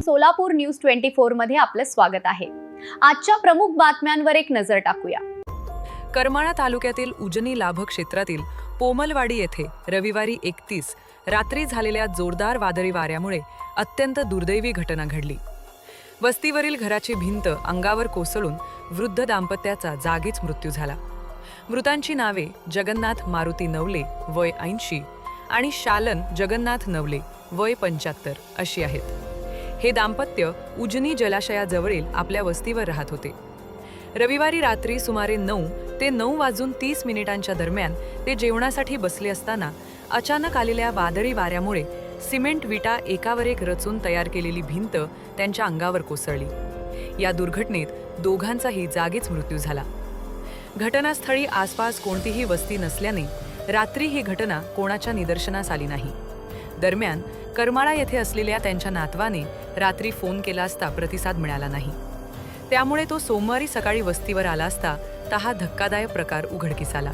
Solapur news 24 मध्ये आपलं स्वागत आहे। आजच्या प्रमुख बातम्यांवर एक नजर टाकूया। करमाळा तालुक्यातील उजनी लाभ क्षेत्रातील पोमलवाडी येथे रविवारी 31 रात्री झालेल्या जोरदार वादळी वाऱ्यामुळे अत्यंत दुर्दैवी घटना घडली। वस्तीवरील घराची भिंत अंगावर कोसळून वृद्ध दाम्पत्याचा जागीच मृत्यू झाला। मृतांची नावे जगन्नाथ मारुती नवले वय 80 आणि शालन जगन्नाथ नवले वय 75 अशी आहेत। हे दाम्पत्य उजनी जलाशयाजवळील आपल्या वस्तीवर राहत होते। रविवारी रात्री सुमारे 9 ते 9:30 दरम्यान ते जेवणासाठी बसले असताना अचानक आलेल्या वादळी वाऱ्यामुळे सिमेंट विटा एकावर एक रचून तयार केलेली भिंत त्यांच्या अंगावर कोसळली। या दुर्घटनेत दोघांचाही जागीच मृत्यू झाला। घटनास्थळी आसपास कोणतीही वस्ती नसल्याने रात्री ही घटना कोणाच्या निदर्शनास आली नाही। दरम्यान करमाळा येथे असलेल्या त्यांच्या नातवाने रात्री फोन केला असता प्रतिसाद मिळाला नाही। त्यामुळे तो सोमवारी सकाळी वस्तीवर आला असता हा धक्कादायक प्रकार उघडकीस आला।